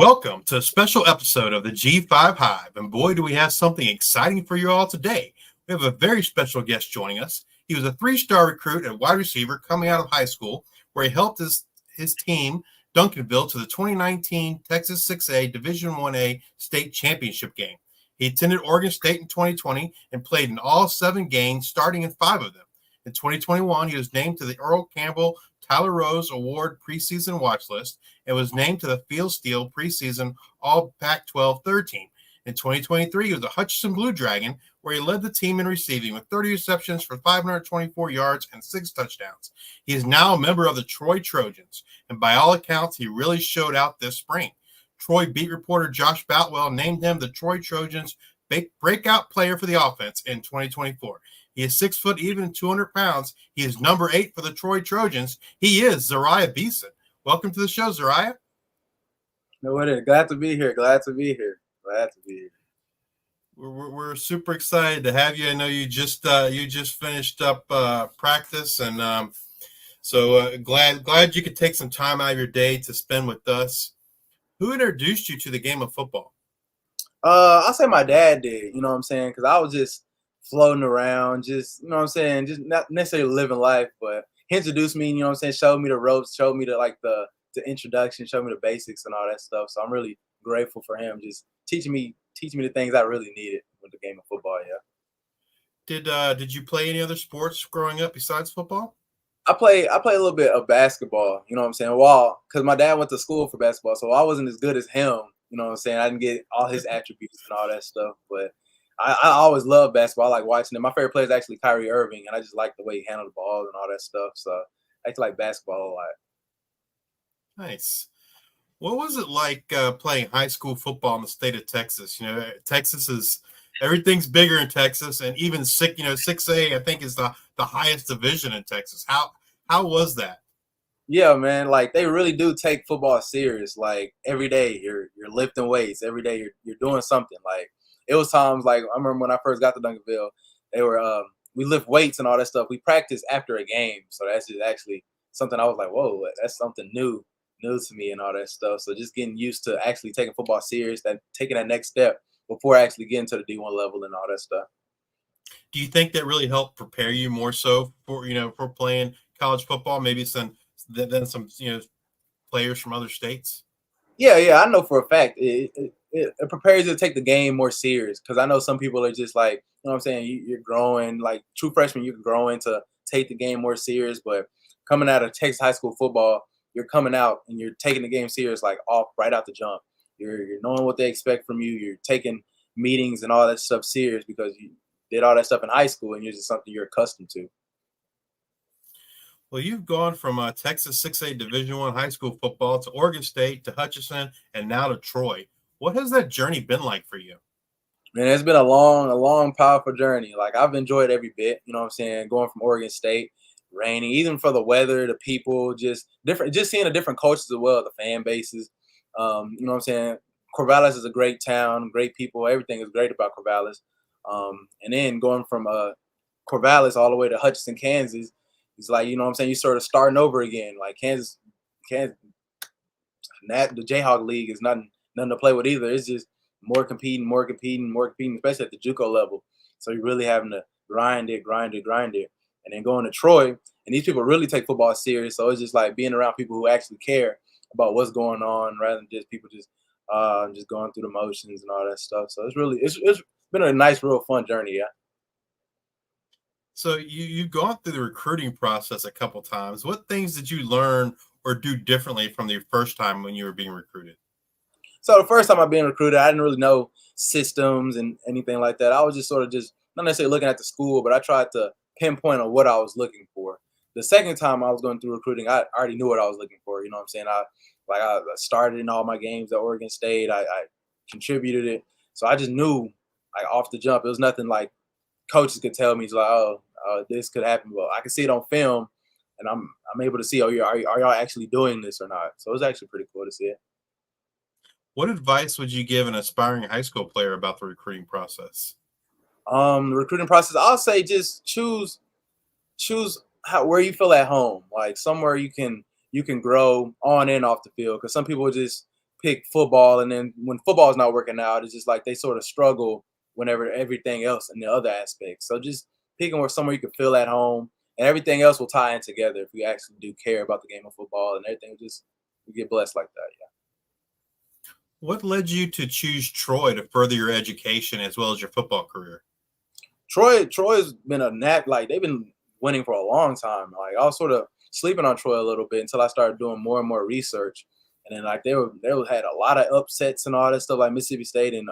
Welcome to a special episode of the G5 Hive, and boy, do we have something exciting for you all today. We have a very special guest joining us. He was a three-star recruit at wide receiver coming out of high school, where he helped his team, Duncanville, to the 2019 Texas 6A Division 1A state championship game. He attended Oregon State in 2020 and played in all 7 games, starting in 5 of them. In 2021, he was named to the Earl Campbell Tyler Rose Award preseason watch list and was named to the Field Steel preseason All Pac-12 third team. In 2023, he was a Hutchinson Blue Dragon, where he led the team in receiving with 30 receptions for 524 yards and 6 touchdowns. He is now a member of the Troy Trojans, and by all accounts, he really showed out this spring. Troy beat reporter Josh Boutwell named him the Troy Trojans breakout player for the offense in 2024. He is 6 foot even, 200 pounds. He is number 8 for the Troy Trojans. He is Zeriah Beason. Welcome to the show, Zeriah. No, it is. Glad to be here. Glad to be here. We're super excited to have you. I know you just finished up practice, and so glad you could take some time out of your day to spend with us. Who introduced you to the game of football? I'll say my dad did. You know what I'm saying? Because I was just floating around, just not necessarily living life, but he introduced me. You know what I'm saying? Showed me the ropes, showed me the introduction, showed me the basics and all that stuff. So I'm really grateful for him just teaching me the things I really needed with the game of football. Yeah. Did you play any other sports growing up besides football? I play a little bit of basketball. You know what I'm saying? Well, because my dad went to school for basketball, so I wasn't as good as him. You know what I'm saying? I didn't get all his attributes and all that stuff, but I always loved basketball. I like watching it. My favorite player is actually Kyrie Irving, and I just like the way he handled the ball and all that stuff. So I actually like basketball a lot. Nice. What was it like playing high school football in the state of Texas? You know, Texas is everything's bigger in Texas, and even 6A I think is the highest division in Texas. How was that? Yeah, man. Like they really do take football serious. Like every day you're lifting weights. Every day you're doing something. Like it was times like I remember when I first got to Duncanville, they were we lift weights and all that stuff. We practice after a game, so that's just actually something I was like, whoa, that's something new to me and all that stuff. So just getting used to actually taking football serious, taking that next step before actually getting to the D1 level and all that stuff. Do you think that really helped prepare you more so for playing college football, maybe than some players from other states? Yeah, I know for a fact it prepares you to take the game more serious, because I know some people are just like, you know what I'm saying, you're growing, like true freshmen, you're growing to take the game more serious, but coming out of Texas high school football, you're coming out and you're taking the game serious, like right out the jump. You're knowing what they expect from you. You're taking meetings and all that stuff serious because you did all that stuff in high school and you're just something you're accustomed to. Well, you've gone from Texas 6A Division I high school football to Oregon State to Hutchinson and now to Troy. What has that journey been like for you? Man, it's been a long, powerful journey. Like I've enjoyed every bit. You know what I'm saying? Going from Oregon State, raining, even for the weather, the people, just different, just seeing the different cultures as well, the fan bases. You know what I'm saying? Corvallis is a great town, great people. Everything is great about Corvallis. And then going from Corvallis all the way to Hutchinson, Kansas, it's like, you know what I'm saying, you're sort of starting over again. Like Kansas, the Jayhawk League is nothing to play with either. It's just more competing, especially at the JUCO level. So you're really having to grind it. And then going to Troy, and these people really take football serious. So it's just like being around people who actually care about what's going on rather than just people just going through the motions and all that stuff. So it's been a nice, real fun journey, yeah. So you've gone through the recruiting process a couple times. What things did you learn or do differently from the first time when you were being recruited? So the first time I've been recruited, I didn't really know systems and anything like that. I was just sort of not necessarily looking at the school, but I tried to pinpoint on what I was looking for. The second time I was going through recruiting, I already knew what I was looking for. You know what I'm saying? I started in all my games at Oregon State. I contributed it. So I just knew, like, off the jump. It was nothing like coaches could tell me, it's like, this could happen. But I could see it on film, and I'm able to see, are y'all actually doing this or not? So it was actually pretty cool to see it. What advice would you give an aspiring high school player about the recruiting process? The recruiting process, I'll say just choose where you feel at home, like somewhere you can grow on and off the field. Because some people just pick football, and then when football is not working out, it's just like they sort of struggle whenever everything else and the other aspects. So just picking where somewhere you can feel at home, and everything else will tie in together if you actually do care about the game of football, and everything just you get blessed like that. Yeah. What led you to choose Troy to further your education as well as your football career? Troy's been a knack, like they've been winning for a long time. Like I was sort of sleeping on Troy a little bit until I started doing more and more research. And then like they had a lot of upsets and all that stuff, like Mississippi State and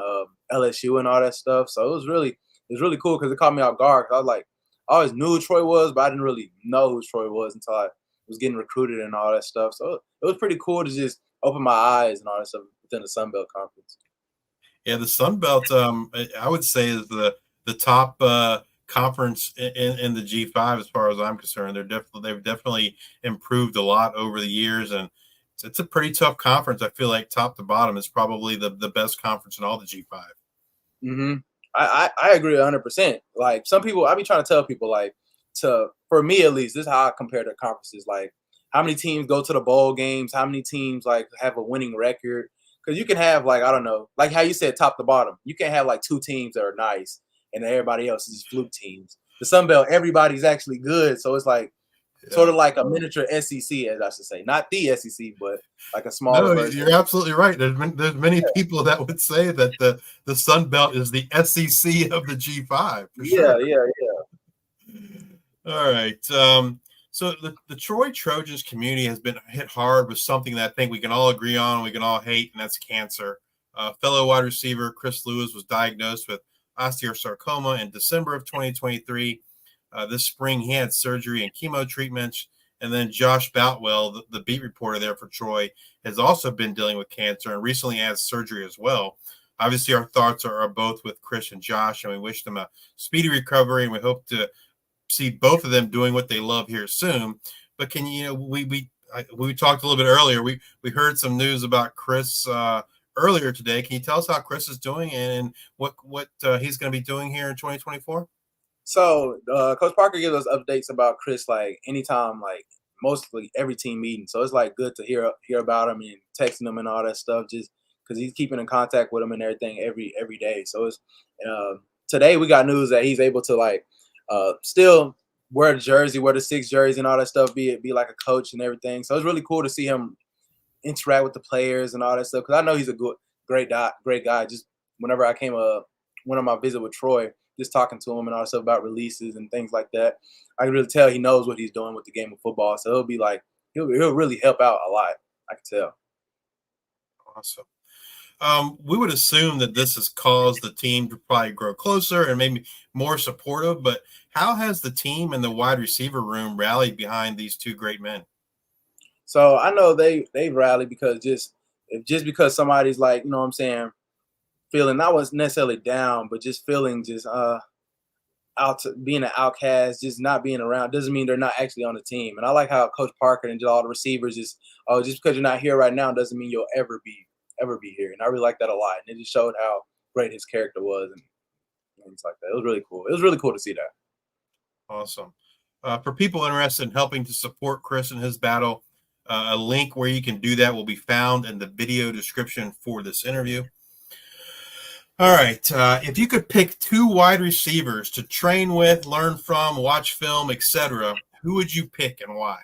LSU and all that stuff. So it was really cool because it caught me off guard. 'Cause I was like, I always knew who Troy was, but I didn't really know who Troy was until I was getting recruited and all that stuff. So it was pretty cool to just open my eyes and all that stuff within the Sun Belt Conference. Yeah, the Sun Belt, I would say, is the top conference in the G5 as far as I'm concerned. They've definitely improved a lot over the years, and it's a pretty tough conference. I feel like top to bottom is probably the best conference in all the G5. hmm I agree 100%. Like some people, I be trying to tell people like for me at least, this is how I compare the conferences. Like how many teams go to the bowl games, how many teams like have a winning record. Because you can have like I don't know, like how you said top to bottom. You can have like two teams that are nice, and then everybody else is fluke teams. The Sun Belt, everybody's actually good, so it's like sort Yeah. of like a miniature SEC, as I should say, not the SEC, but like a smaller No, version. you're absolutely right. There's many people that would say that the Sun Belt is the SEC of the G5 for Yeah, sure. yeah, All right. So the Troy Trojans community has been hit hard with something that I think we can all agree on, we can all hate, and that's cancer. Fellow wide receiver Chris Lewis was diagnosed with osteosarcoma in December of 2023. This spring, he had surgery and chemo treatments. And then Josh Boutwell, the beat reporter there for Troy, has also been dealing with cancer and recently had surgery as well. Obviously, our thoughts are both with Chris and Josh, and we wish them a speedy recovery, and we hope to see both of them doing what they love here soon. But can we talked a little bit earlier. We heard some news about Chris earlier today. Can you tell us how Chris is doing and what he's going to be doing here in 2024? So Coach Parker gives us updates about Chris like anytime, like mostly every team meeting. So it's like good to hear about him and texting him and all that stuff, just because he's keeping in contact with him and everything every day. So it's uh, today we got news that he's able to like still wear the jersey, wear the 6 jersey and all that stuff, be like a coach and everything. So it's really cool to see him interact with the players and all that stuff. Because I know he's a great guy. Just whenever I went on my visit with Troy, just talking to him and all that stuff about releases and things like that, I can really tell he knows what he's doing with the game of football. So he'll be like he'll really help out a lot. I can tell. Awesome. We would assume that this has caused the team to probably grow closer and maybe more supportive. But how has the team and the wide receiver room rallied behind these two great men? So I know they rally because just because somebody's like, you know what I'm saying, feeling not was necessarily down, but just feeling just out to being an outcast, just not being around doesn't mean they're not actually on the team. And I like how Coach Parker and just all the receivers just because you're not here right now doesn't mean you'll ever be here. And I really like that a lot. And it just showed how great his character was and things like that. It was really cool. It was really cool to see that. Awesome. For people interested in helping to support Chris in his battle, a link where you can do that will be found in the video description for this interview. All right. If you could pick 2 wide receivers to train with, learn from, watch film, etc., who would you pick and why?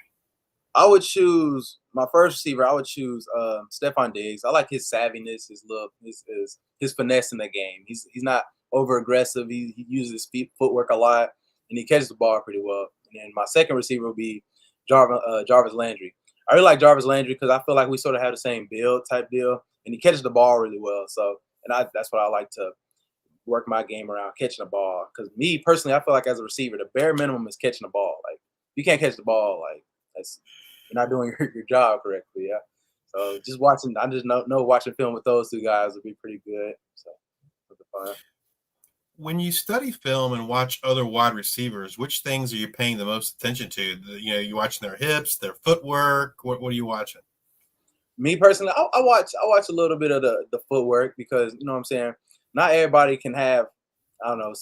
I would choose my first receiver. I would choose Stephon Diggs. I like his savviness, his look, his finesse in the game. He's not over aggressive. He uses his footwork a lot, and he catches the ball pretty well. And then my second receiver would be Jarvis Landry. I really like Jarvis Landry because I feel like we sort of have the same build type deal, and he catches the ball really well. So, that's what I like to work my game around, catching the ball. Because me personally, I feel like as a receiver, the bare minimum is catching the ball. Like if you can't catch the ball, like you're not doing your job correctly. Yeah. So just watching, I just know watching film with those 2 guys would be pretty good. So it'll be fun. When you study film and watch other wide receivers, which things are you paying the most attention to? You watching their hips, their footwork. What are you watching? Me personally, I watch a little bit of the footwork because you know what I'm saying. Not everybody can have, I don't know,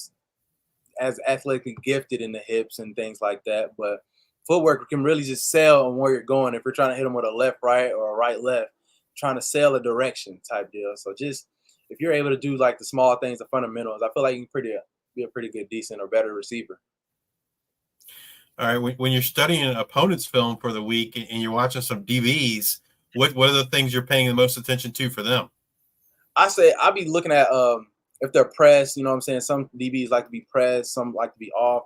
as athletically gifted in the hips and things like that, but footwork can really just sell on where you're going. If you're trying to hit them with a left right or a right left, trying to sell a direction type deal. So just if you're able to do like the small things, the fundamentals, I feel like you can be a pretty good, decent, or better receiver. All right, when you're studying an opponent's film for the week and you're watching some DBs, what are the things you're paying the most attention to for them? I say I'll be looking at if they're pressed, you know what I'm saying? Some DBs like to be pressed, some like to be off.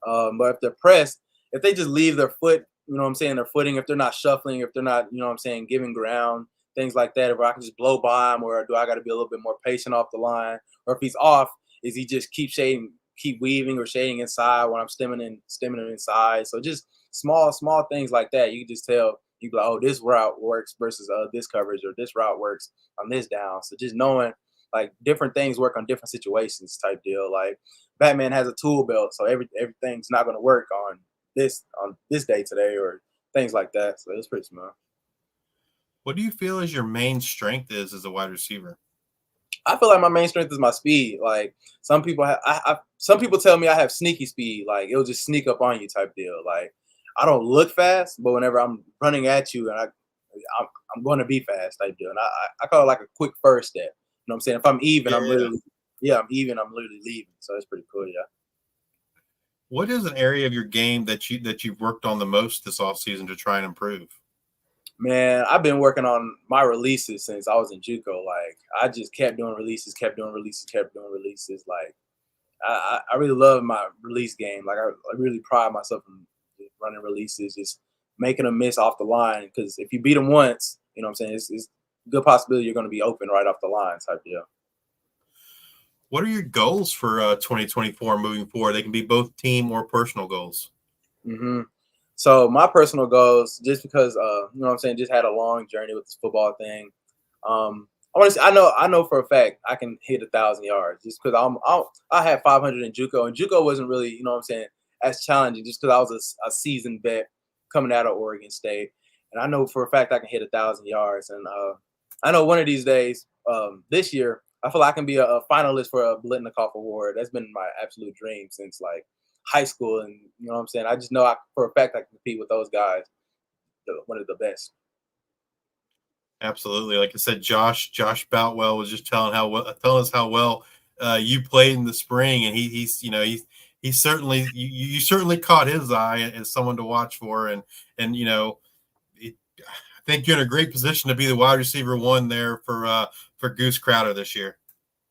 But if they're pressed, if they just leave their foot, you know what I'm saying, their footing, if they're not shuffling, if they're not, you know what I'm saying, giving ground, things like that, if I can just blow by him, or do I got to be a little bit more patient off the line? Or if he's off, is he just keep weaving or shading inside when I'm stemming him inside? So just small things like that. You can just tell you be like, oh, this route works versus this coverage, or this route works on this down. So just knowing like different things work on different situations type deal. Like Batman has a tool belt, so everything's not going to work on this day today, or things like that. So it's pretty smart. What do you feel is your main strength is as a wide receiver? I feel like my main strength is my speed. Like some people tell me I have sneaky speed. Like it'll just sneak up on you type deal. Like I don't look fast, but whenever I'm running at you and I'm going to be fast type deal. And I call it like a quick first step. You know what I'm saying? If I'm even, I'm Yeah. literally I'm literally leaving. So it's pretty cool. Yeah. What is an area of your game that you've worked on the most this offseason to try and improve? Man, I've been working on my releases since I was in JUCO. Like I just kept doing releases, kept doing releases, kept doing releases. Like I really love my release game. Like I really pride myself in just running releases, just making them miss off the line. Because if you beat them once, you know what I'm saying, it's a good possibility you're going to be open right off the line type deal. What are your goals for 2024 moving forward? They can be both team or personal goals. hmm So my personal goals, just because you know what I'm saying, just had a long journey with this football thing. I want to say I know for a fact I can hit 1,000 yards just because I had 500 in JUCO, and JUCO wasn't really, you know what I'm saying, as challenging just because I was a seasoned vet coming out of Oregon State, and I know for a fact I can hit 1,000 yards, and I know one of these days, this year, I feel like I can be a finalist for a Blitnikoff Award. That's been my absolute dream since like high school, and you know what I'm saying. I just know for a fact I can compete with those guys, one of the best. Absolutely. Like I said, Josh Boutwell was just telling us how well you played in the spring, and he's certainly you certainly caught his eye as someone to watch for, and I think you're in a great position to be the wide receiver one there for Goose Crowder this year.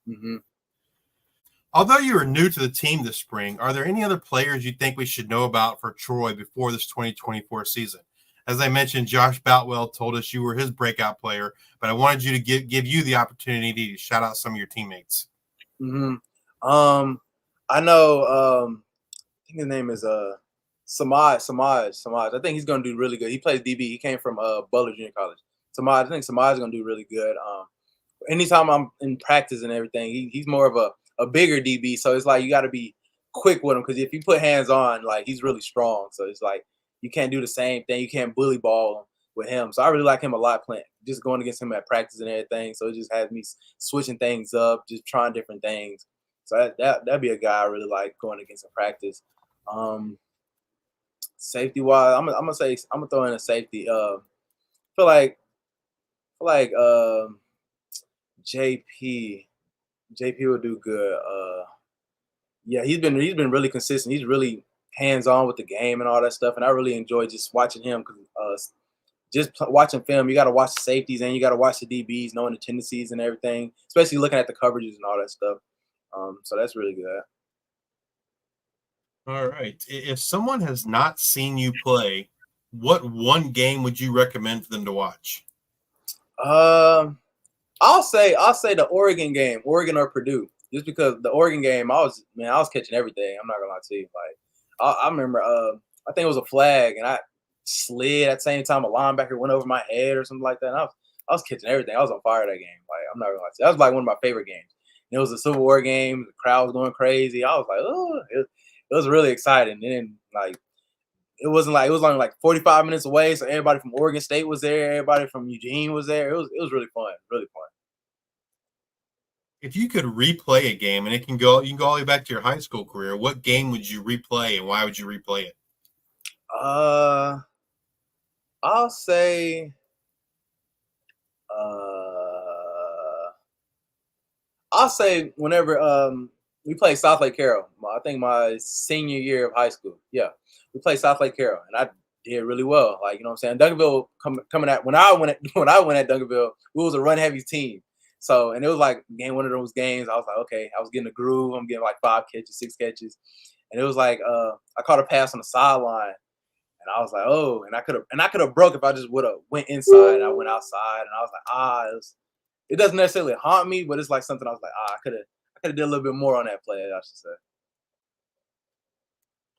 hmm Although you are new to the team this spring, are there any other players you think we should know about for Troy before this 2024 season? As I mentioned, Josh Boutwell told us you were his breakout player, but I wanted you to give you the opportunity to shout out some of your teammates. hmm I know. I think his name is Samaj. I think he's gonna do really good. He plays DB. He came from Butler Junior College. Samaj. I think Samaj is gonna do really good. Anytime I'm in practice and everything, he's more of a bigger DB. So it's like you got to be quick with him because if you put hands on, like he's really strong. So it's like you can't do the same thing. You can't bully ball with him. So I really like him a lot playing, just going against him at practice and everything. So it just has me switching things up, just trying different things. So that'd be a guy I really like going against in practice. Um, Safety wise, I'm gonna throw in a safety. Feel like feel like JP. JP will do good. Yeah, he's been really consistent. He's really hands on with the game and all that stuff, and I really enjoy just watching him because watching film, you got to watch the safeties and you got to watch the DBs, knowing the tendencies and everything, especially looking at the coverages and all that stuff. So that's really good. All right. If someone has not seen you play, what one game would you recommend for them to watch? Um, I'll say the Oregon game, Oregon or Purdue, just because the Oregon game, I was catching everything. I'm not gonna lie to you. Like I remember, I think it was a flag, and I slid at the same time. A linebacker went over my head or something like that. And I was catching everything. I was on fire that game. Like I'm not gonna lie to you. That was like one of my favorite games. And it was a Civil War game. The crowd was going crazy. I was like, oh, it was really exciting. And then like it was only like 45 minutes away. So everybody from Oregon State was there. Everybody from Eugene was there. It was really fun. Really fun. If you could replay a game and you can go all the way back to your high school career, what game would you replay and why would you replay it? Uh, I'll say I'll say whenever we played South Lake Carroll. I think my senior year of high school. Yeah, we played South Lake Carroll, and I did really well. Like, you know what I'm saying? Duncanville coming at when I went at when I went at Duncanville, we was a run heavy team. So, and it was like one of those games. I was like, okay, I was getting a groove. I'm getting like 5 catches, 6 catches, and it was like I caught a pass on the sideline, and I was like, oh, and I could have broke if I just would have went inside. And I went outside, and I was like, it doesn't necessarily haunt me, but it's like something I was like, I could have did a little bit more on that play, I should say.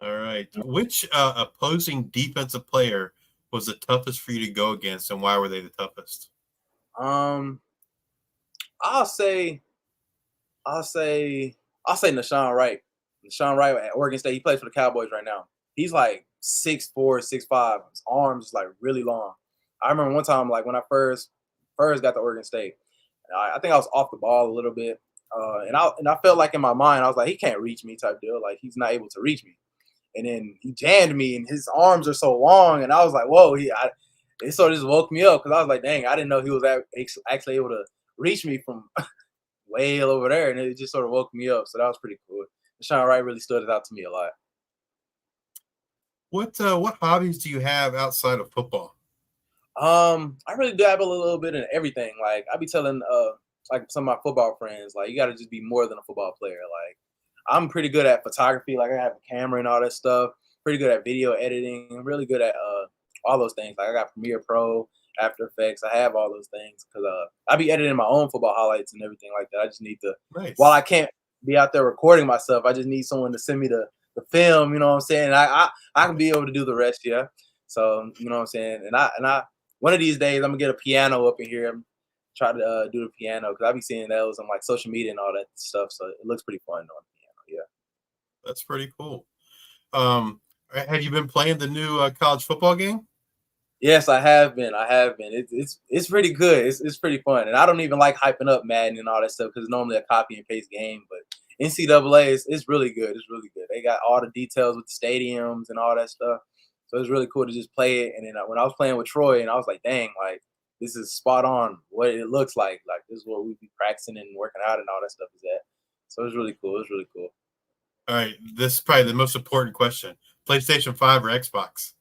All right. Which opposing defensive player was the toughest for you to go against, and why were they the toughest? Um, I'll say Nashawn Wright. Nashawn Wright at Oregon State. He plays for the Cowboys right now. He's like 6'4", 6'5". His arms is like really long. I remember one time, like when I first got to Oregon State, I think I was off the ball a little bit, and I felt like in my mind I was like, he can't reach me type deal. Like he's not able to reach me. And then he jammed me, and his arms are so long, and I was like, whoa, it sort of just woke me up because I was like, dang, I didn't know he was actually able to reach me from way over there, and it just sort of woke me up. So that was pretty cool. Deshaun Wright really stood out to me a lot. What hobbies do you have outside of football? I really dabble a little bit in everything. Like I be telling like some of my football friends, like you got to just be more than a football player. Like I'm pretty good at photography. Like I have a camera and all that stuff. Pretty good at video editing. I'm really good at all those things. Like I got Premiere Pro, After Effects. I have all those things because I be editing my own football highlights and everything like that. I just need to. Nice. While I can't be out there recording myself, I just need someone to send me the film. You know what I'm saying? I can be able to do the rest. Yeah. So you know what I'm saying? And I one of these days I'm gonna get a piano up in here. I'm try to do the piano because I be seeing those on like social media and all that stuff. So it looks pretty fun on the piano. Yeah. That's pretty cool. Have you been playing the new college football game? Yes, I have been. It's pretty good. It's pretty fun, and I don't even like hyping up Madden and all that stuff because it's normally a copy and paste game. But NCAA is really good. It's really good. They got all the details with the stadiums and all that stuff. So it's really cool to just play it. And then when I was playing with Troy, and I was like, dang, like this is spot on what it looks like. Like this is what we be practicing and working out and all that stuff is at. So it's really cool. It's really cool. All right, this is probably the most important question: PlayStation 5 or Xbox?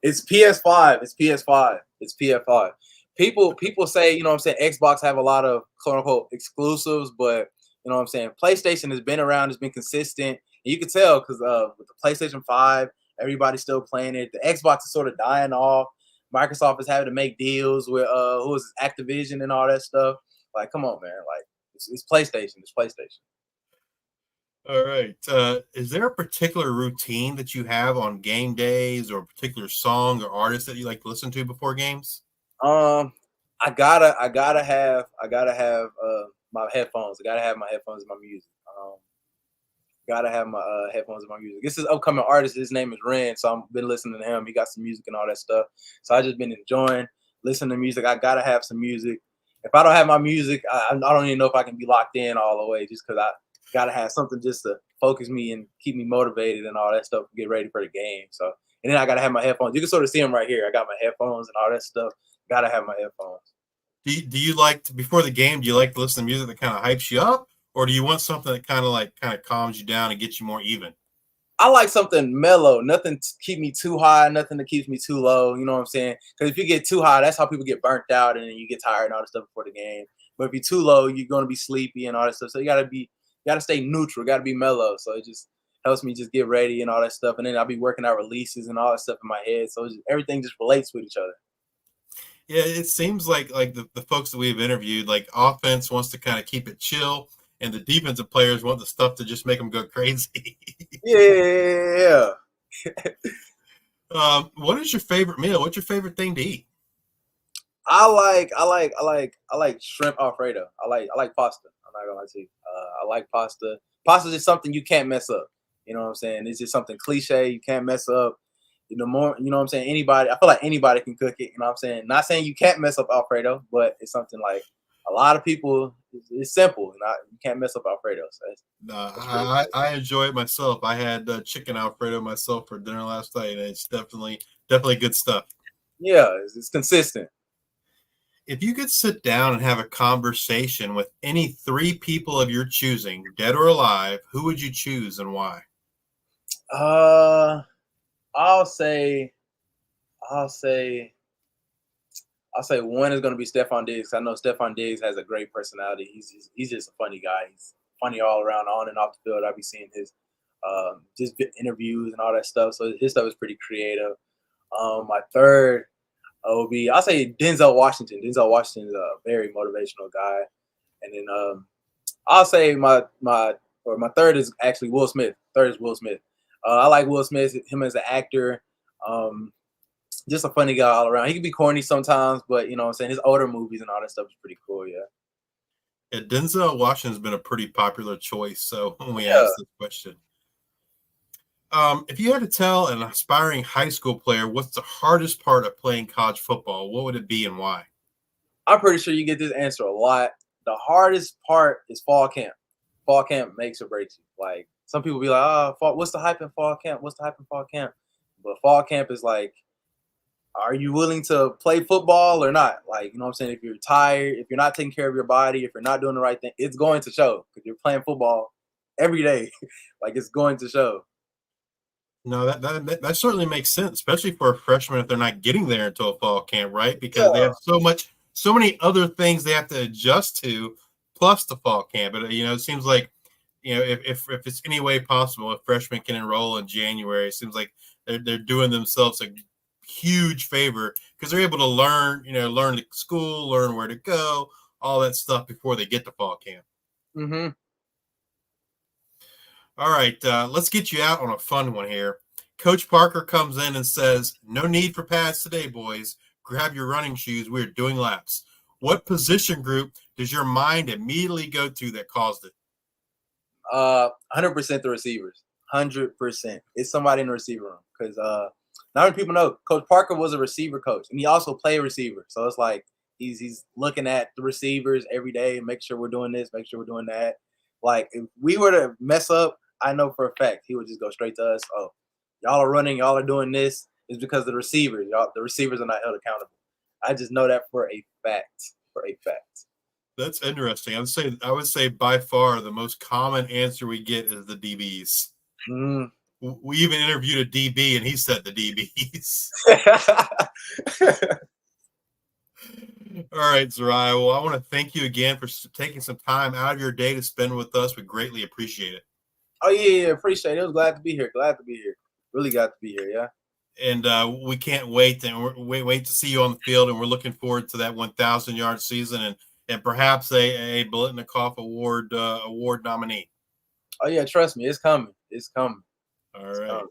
It's PS5. It's PS5. It's PS5. People say, you know what I'm saying, Xbox have a lot of quote unquote exclusives, but you know what I'm saying, PlayStation has been around, has been consistent. And you can tell because with the PlayStation 5, everybody's still playing it. The Xbox is sort of dying off. Microsoft is having to make deals with who is Activision and all that stuff. Like, come on, man. Like it's PlayStation. It's PlayStation. All right. Is there a particular routine that you have on game days, or a particular song or artist that you like to listen to before games? I gotta have my headphones. I gotta have my headphones and my music. Gotta have my headphones and my music. This is upcoming artist. His name is Ren, so I've been listening to him. He got some music and all that stuff. So I just been enjoying listening to music. I gotta have some music. If I don't have my music, I don't even know if I can be locked in all the way. Just because I gotta have something just to focus me and keep me motivated and all that stuff. Get ready for the game. So and then I gotta have my headphones. You can sort of see them right here. I got my headphones and all that stuff. Gotta have my headphones. Do you like to, before the game? Do you like to listen to music that kind of hypes you up, or do you want something that kind of calms you down and gets you more even? I like something mellow, nothing to keep me too high, nothing that keeps me too low. You know what I'm saying? Because if you get too high, that's how people get burnt out, and then you get tired and all that stuff before the game. But if you're too low, you're gonna be sleepy and all that stuff. So you gotta stay neutral, gotta be mellow. So it just helps me just get ready and all that stuff. And then I'll be working out releases and all that stuff in my head. So everything just relates with each other. Yeah, it seems like the folks that we've interviewed, like offense wants to kind of keep it chill, and the defensive players want the stuff to just make them go crazy. Yeah. What is your favorite meal? What's your favorite thing to eat? I like shrimp Alfredo. I like pasta. I'm not gonna lie to you. I like pasta. Pasta is just something you can't mess up. You know what I'm saying? It's just something cliche you can't mess up. You know more. You know what I'm saying? Anybody. I feel like anybody can cook it. You know what I'm saying? Not saying you can't mess up Alfredo, but it's something like a lot of people. It's simple. You can't mess up Alfredo. So I enjoy it myself. I had chicken Alfredo myself for dinner last night, and it's definitely good stuff. yeah, it's consistent. If you could sit down and have a conversation with any three people of your choosing, dead or alive, who would you choose and why? Uh, I'll say, I'll say, I'll say one is going to be Stephon Diggs. I know Stephon Diggs has a great personality. He's just a funny guy. He's funny all around, on and off the field. I'll be seeing his just interviews and all that stuff. So his stuff is pretty creative. My third will be, I'll say Denzel Washington. Denzel Washington is a very motivational guy. And then I'll say my third is actually Will Smith. Third is Will Smith. I like Will Smith, him as an actor. Just a funny guy all around. He can be corny sometimes, but you know what I'm saying? His older movies and all that stuff is pretty cool, yeah. Yeah, Denzel Washington's been a pretty popular choice. So when we Yeah. ask this question, if you had to tell an aspiring high school player what's the hardest part of playing college football, what would it be and why? I'm pretty sure you get this answer a lot. The hardest part is fall camp. Fall camp makes or breaks you. Like some people be like, "Oh, what's the hype in fall camp? What's the hype in fall camp?" But fall camp is like, are you willing to play football or not? Like, you know what I'm saying? If you're tired, if you're not taking care of your body, if you're not doing the right thing, it's going to show because you're playing football every day. Like it's going to show. No, that certainly makes sense, especially for a freshman if they're not getting there until fall camp, right? Because they have so many other things they have to adjust to, plus the fall camp. But it seems like, if it's any way possible, if freshmen can enroll in January, it seems like they're doing themselves a huge favor because they're able to learn the school, learn where to go, all that stuff before they get to fall camp. Mm-hmm. All right, let's get you out on a fun one here. Coach Parker comes in and says, "No need for pads today, boys. Grab your running shoes. We're doing laps." What position group does your mind immediately go to that caused it? 100% the receivers. 100%. It's somebody in the receiver room because not many people know Coach Parker was a receiver coach and he also played receiver. So it's like he's looking at the receivers every day and make sure we're doing this, make sure we're doing that. Like if we were to mess up, I know for a fact he would just go straight to us. Oh, y'all are running, y'all are doing this. It's because the receivers are not held accountable. I just know that for a fact. That's interesting. I would say by far the most common answer we get is the DBs. Mm. We even interviewed a DB and he said the DBs. All right, Zeriah. Well, I want to thank you again for taking some time out of your day to spend with us. We greatly appreciate it. Oh, yeah, appreciate it. I was glad to be here. Really glad to be here, yeah. And we can't wait. And we wait to see you on the field. And we're looking forward to that 1,000-yard season and perhaps a Biletnikoff award nominee. Oh, yeah, trust me. It's coming. All right.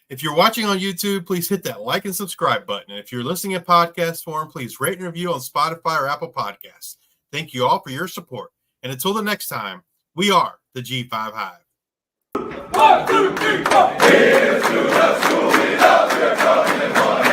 If you're watching on YouTube, please hit that like and subscribe button. And if you're listening in podcast form, please rate and review on Spotify or Apple Podcasts. Thank you all for your support. And until the next time, we are the G5 Hive. 1, 2, 3, 4. Here's to the school we love. We're coming one.